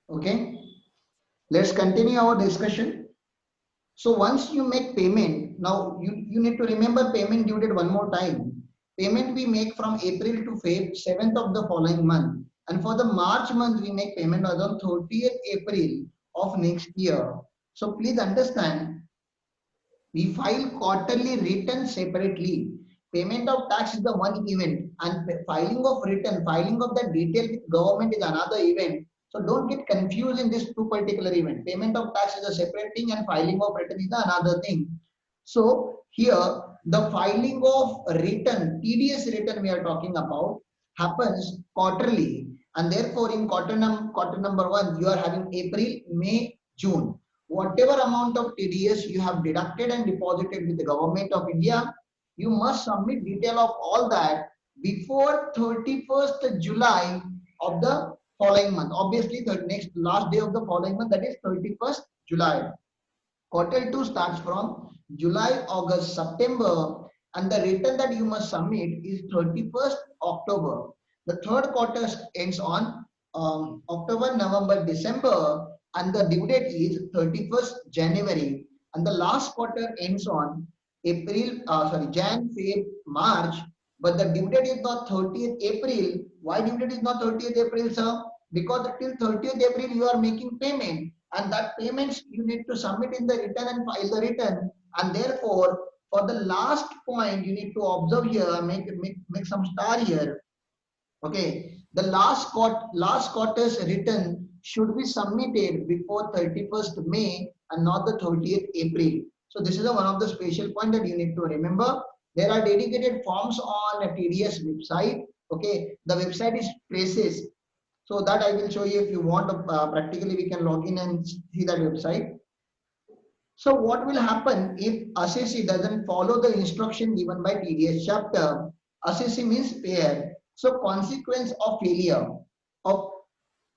Okay, let's continue our discussion. So once you make payment, now you need to remember payment due date one more time. Payment we make from April to Feb, 7th of the following month. And for the March month, we make payment as on 30th April of next year. So please understand, we file quarterly return separately. Payment of tax is the one event, and filing of return, filing of the detail with government is another event. So don't get confused in this two particular event. Payment of tax is a separate thing, and filing of return is the another thing. So here the filing of return, TDS return we are talking about, happens quarterly, and therefore in quarter number one you are having April, May, June. Whatever amount of TDS you have deducted and deposited with the government of India, you must submit detail of all that before 31st July of the following month. Obviously, the next last day of the following month, that is 31st July. Quarter 2 starts from July, August, September, and the return that you must submit is 31st October. The third quarter ends on October, November, December, and the due date is 31st January. And the last quarter ends on Jan, Feb, March, but the due date is not 30th April. Why due date is not 30th April, sir? Because till 30th April you are making payment, and that payments you need to submit in the return and file the return, and therefore for the last point you need to observe here, make some star here. Okay, the last quarter's return should be submitted before 31st May and not the 30th April. So this is one of the special point that you need to remember. There are dedicated forms on a TDS website. Okay, the website is Traces. So that I will show you if you want. Practically, we can log in and see that website. So what will happen if assessee doesn't follow the instruction given by TDS chapter? Assessee means payer. So consequence of failure of,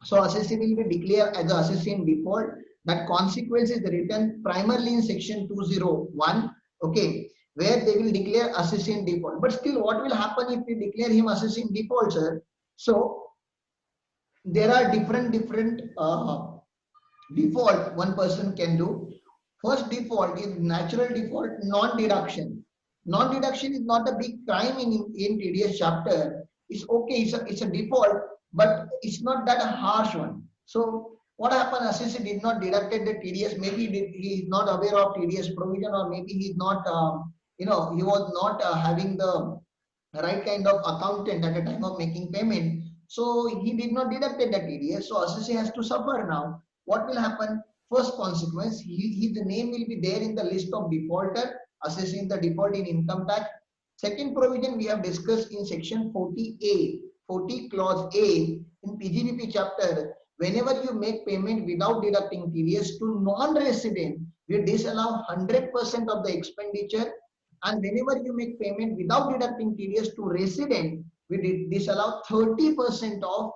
so assessee will be declared as the assessee in default. That consequence is written primarily in section 201. Okay, where they will declare assessee in default. But still, what will happen if we declare him assessee in default, sir? So there are different default one person can do. First default is natural default, non-deduction. Non-deduction is not a big crime in TDS chapter. It's okay, it's a default, but it's not that a harsh one. So what happened, assessee did not deducted the TDS, maybe he is not aware of TDS provision, or maybe he is not, he was not having the right kind of accountant at the time of making payment. So he did not deduct the TDS. So assessee has to suffer now. What will happen? First consequence, his name will be there in the list of defaulter, assessing the default in income tax. Second provision we have discussed in section 40A, 40 clause A in PGBP chapter. Whenever you make payment without deducting TDS to non-resident, we disallow 100% of the expenditure, and whenever you make payment without deducting TDS to resident, we disallow 30% of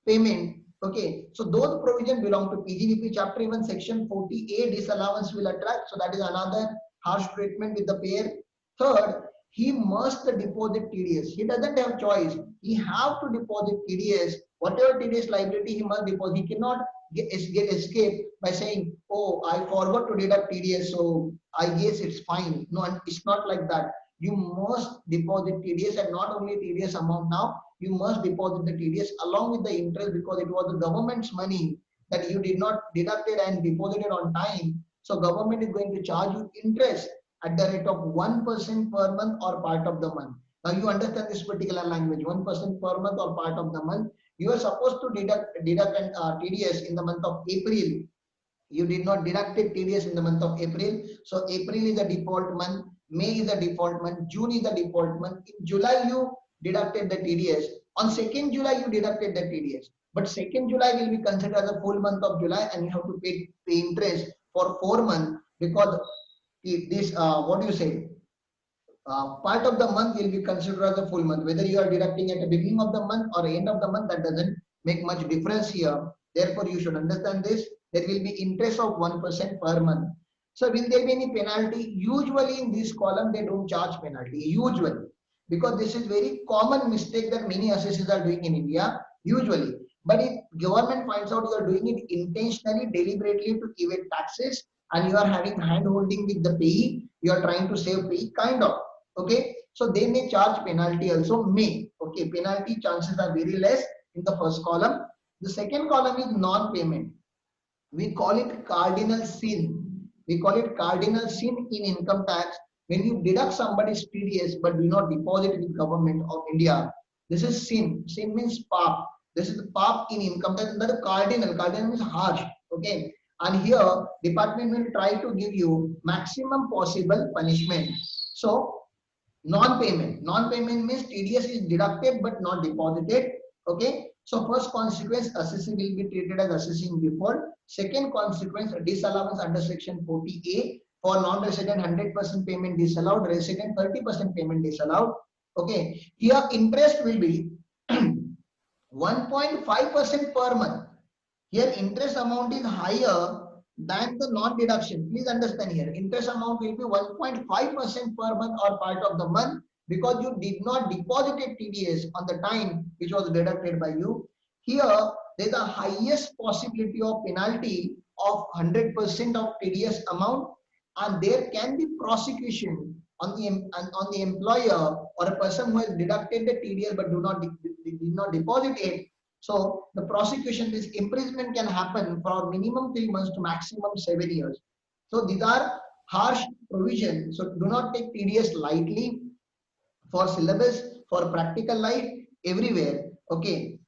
payment. Okay, so those provisions belong to PGBP chapter. Even section 40A disallowance will attract. So that is another harsh treatment with the payer. Third, he must deposit TDS. He doesn't have choice. He have to deposit TDS. Whatever TDS liability he must deposit. He cannot get escape by saying, "Oh, I forgot to deduct TDS, so I guess it's fine." No, it's not like that. You must deposit TDS, and not only TDS amount now, you must deposit the TDS along with the interest, because it was the government's money that you did not deduct it and deposited on time. So government is going to charge you interest at the rate of 1% per month or part of the month. Now you understand this particular language, 1% per month or part of the month. You are supposed to deduct TDS in the month of April. You did not deduct TDS in the month of April. So April is a default month, May is a default month, June is a default month. In July, you deducted the TDS. On 2nd July, you deducted the TDS. But 2nd July will be considered as a full month of July, and you have to pay interest for 4 months, because this, what do you say? Part of the month will be considered as a full month. Whether you are deducting at the beginning of the month or end of the month, that doesn't make much difference here. Therefore, you should understand this. There will be interest of 1% per month. So will there be any penalty? Usually in this column, they don't charge penalty. Usually. Because this is very common mistake that many assessors are doing in India. Usually. But government finds out you are doing it intentionally, deliberately to evade taxes, and you are having hand holding with the payee, you are trying to save payee, kind of. Okay, so they may charge penalty also, may. Okay, penalty chances are very less in the first column. The second column is non-payment. We call it cardinal sin. We call it cardinal sin in income tax. When you deduct somebody's TDS but do not deposit with government of India, this is sin. Sin means pap. This is the pap in income tax. That is cardinal. Cardinal means harsh. Okay. And here, department will try to give you maximum possible punishment. So, non-payment. Non-payment means TDS is deducted but not deposited. Okay. So first consequence, assessee will be treated as assessing default. Second consequence, disallowance under section 40A. For non-resident, 100% payment disallowed. Resident, 30% payment disallowed. Okay. Here interest will be 1.5% per month. Here interest amount is higher than the non-deduction. Please understand here, interest amount will be 1.5% per month or part of the month, because you did not deposited TDS on the time which was deducted by you. Here there is a highest possibility of penalty of 100% of TDS amount, and there can be prosecution on the employer or a person who has deducted the TDS but did not deposit it. So the prosecution, this imprisonment can happen for minimum 3 months to maximum 7 years. So these are harsh provisions. So do not take TDS lightly for syllabus, for practical life, everywhere. Okay.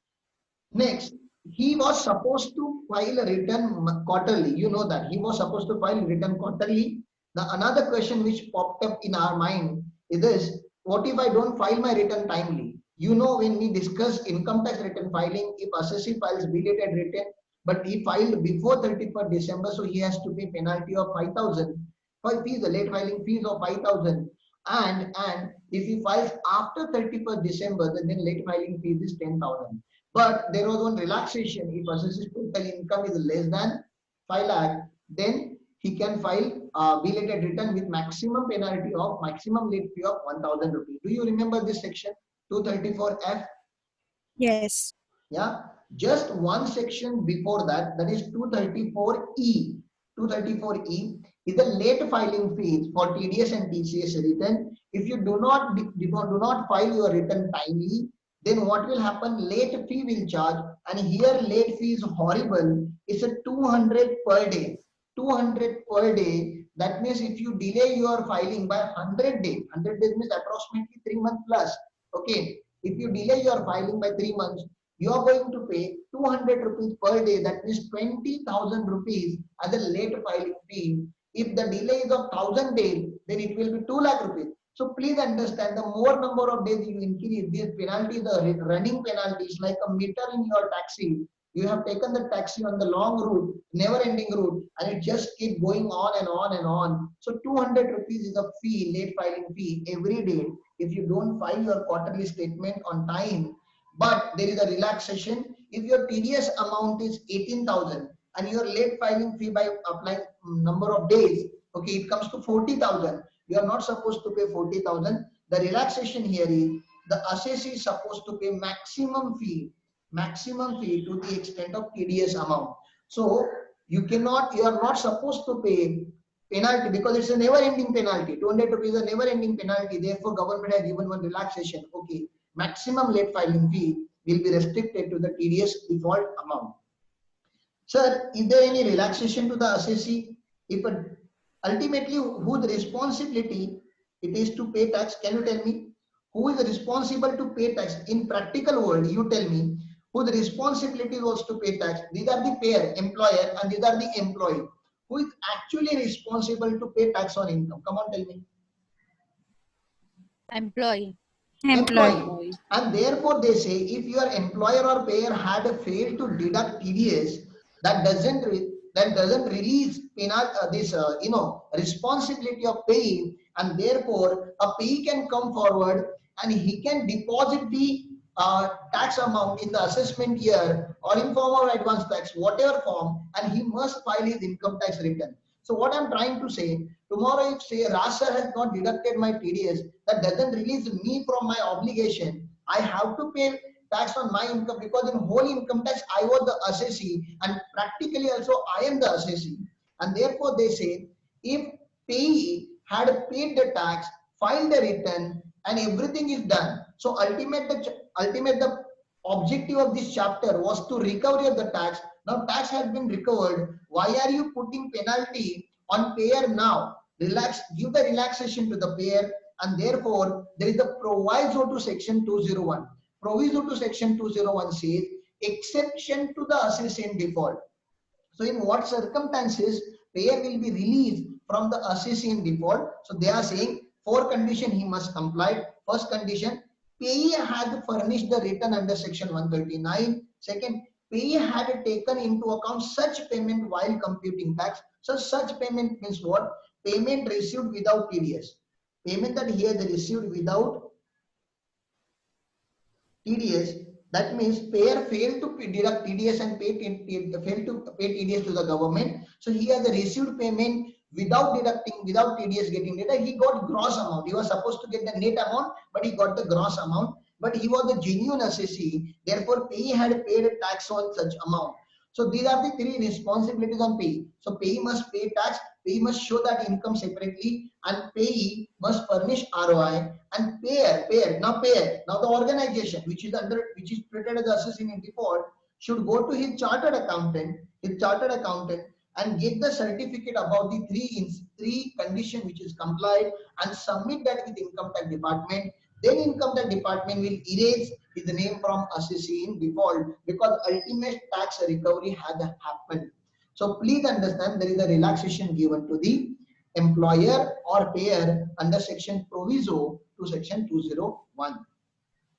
Next, he was supposed to file a return quarterly. You know that he was supposed to file return quarterly. The another question which popped up in our mind is this: what if I don't file my return timely? You know, when we discuss income tax return filing, if assessee files belated return, but he filed before 31st December, so he has to pay penalty of 5,000 for fees, the late filing fees of 5,000. And if he files after 31st December, then late filing fees is 10,000. But there was one relaxation. If assessee's total income is less than 5 lakh, then he can file belated return with maximum penalty of maximum late fee of 1,000 rupees. Do you remember this section 234F? Yes. Yeah, just one section before that, that is 234E. 234E is the late filing fees for TDS and TCS return. If you do not file your return timely, then what will happen? Late fee will charge, and here late fee is horrible. It's a 200 per day. 200 per day. That means if you delay your filing by 100 days, 100 days means approximately 3 months plus. Okay. If you delay your filing by 3 months, you are going to pay 200 rupees per day. That means 20,000 rupees as a late filing fee. If the delay is of 1,000 days, then it will be 2 lakh rupees. So please understand, the more number of days you increase, this penalty, the running penalty is like a meter in your taxi. You have taken the taxi on the long route, never ending route, and it just keep going on and on and on. So 200 rupees is a fee, late filing fee every day if you don't file your quarterly statement on time. But there is a relaxation. If your TDS amount is 18,000 and your late filing fee by applying number of days, okay, it comes to 40,000. You are not supposed to pay 40,000. The relaxation here is the assessee is supposed to pay maximum fee to the extent of TDS amount. So you are not supposed to pay penalty because it's a never ending penalty. 200 rupees is a never ending penalty. Therefore, government has given one relaxation. Okay, maximum late filing fee will be restricted to the TDS default amount. Sir, is there any relaxation to the assessee? If ultimately whose responsibility it is to pay tax? Can you tell me who is responsible to pay tax in practical world? You tell me whose responsibility was to pay tax. These are the payer, employer, and these are the employee. Who is actually responsible to pay tax on income? Come on, tell me. Employee. Employee. And therefore they say if your employer or payer had failed to deduct TDS, that doesn't release responsibility of paying, and therefore a payee can come forward and he can deposit the tax amount in the assessment year or in form of advance tax, whatever form, and he must file his income tax return. So what I'm trying to say, tomorrow if say Raj sir has not deducted my TDS, that doesn't release me from my obligation. I have to pay tax on my income, because in whole income tax I was the assessee and practically also I am the assessee. And therefore they say if payee had paid the tax, filed the return, and everything is done. So ultimate the objective of this chapter was to recovery of the tax. Now tax has been recovered. Why are you putting penalty on payer now? Relax, give the relaxation to the payer, and therefore there is a proviso to section 201. Proviso to section 201 says exception to the assessee in default. So in what circumstances payer will be released from the assessee in default? So they are saying four condition he must comply. First condition, payee had furnished the return under section 139. Second, payee had taken into account such payment while computing tax. So such payment means what? Payment received without TDS. Payment that he has received without TDS, that means payer failed to deduct TDS and failed to pay TDS to the government. So he has received payment without deducting, without TDS getting deducted. He got gross amount. He was supposed to get the net amount, but he got the gross amount. But he was a genuine assessee. Therefore, payee had paid a tax on such amount. So these are the three responsibilities on payee. So payee must pay tax, payee must show that income separately, and payee must furnish ROI, and payer. Now the organization which is treated as assessing in default should go to his chartered accountant, and get the certificate about the three condition which is complied, and submit that with income tax department. Then income tax department will erase his name from assessee in default, because ultimate tax recovery has happened. So please understand there is a relaxation given to the employer or payer under section proviso to section 201.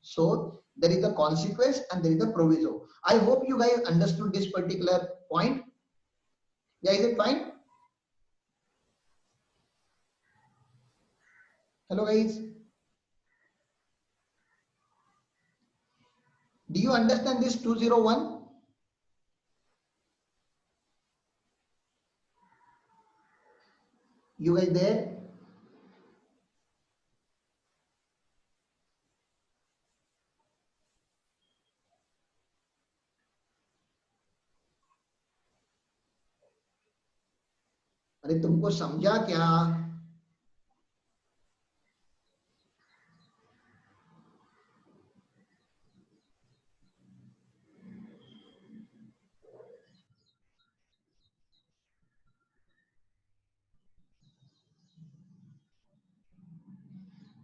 So there is a consequence and there is a proviso. I hope you guys understood this particular point. Yeah, is it fine? Hello guys. Do you understand this 201? You guys there? अरे तुमको समझा क्या?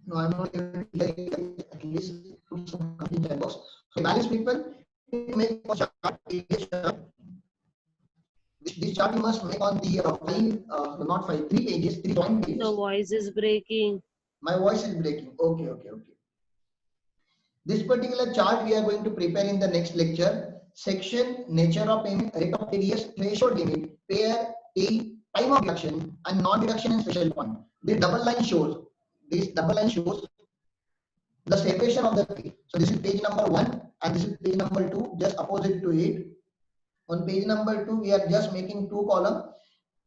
No, I'm not able to hear you. At least put some complete chat box. So balance people, make a chart. This chart you must make on the not five, 3 pages, 3 pages. The voice is breaking. My voice is breaking. Okay. This particular chart we are going to prepare in the next lecture. Section, nature of payment, rate of TDS, threshold limit, payer, pay, time of deduction, and non-deduction and special point. This double line shows the separation of the pay. So this is page number 1 and this is page number 2, just opposite to it. On page number 2, we are just making 2 columns,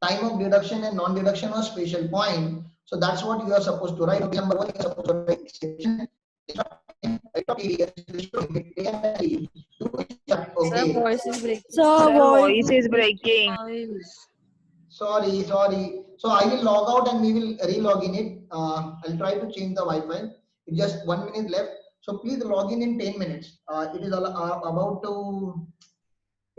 time of deduction and non-deduction or special point. So that's what you are supposed to write. Okay, number 1, you are supposed to write section. Sir, voice is breaking. Sir, voice is breaking. Sorry. So I will log out and we will re-log in it. I'll try to change the Wi-Fi. It's just 1 minute left. So please log in 10 minutes. It is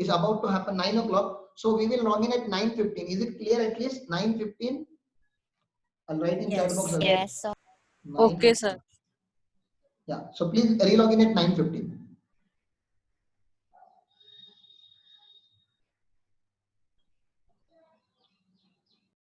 about to happen 9 o'clock. So we will log in at 9:15. Is it clear at least 9:15? I'll write in chat box. Yes, sir. Okay, sir. Yeah. So please re-log in at 9:15.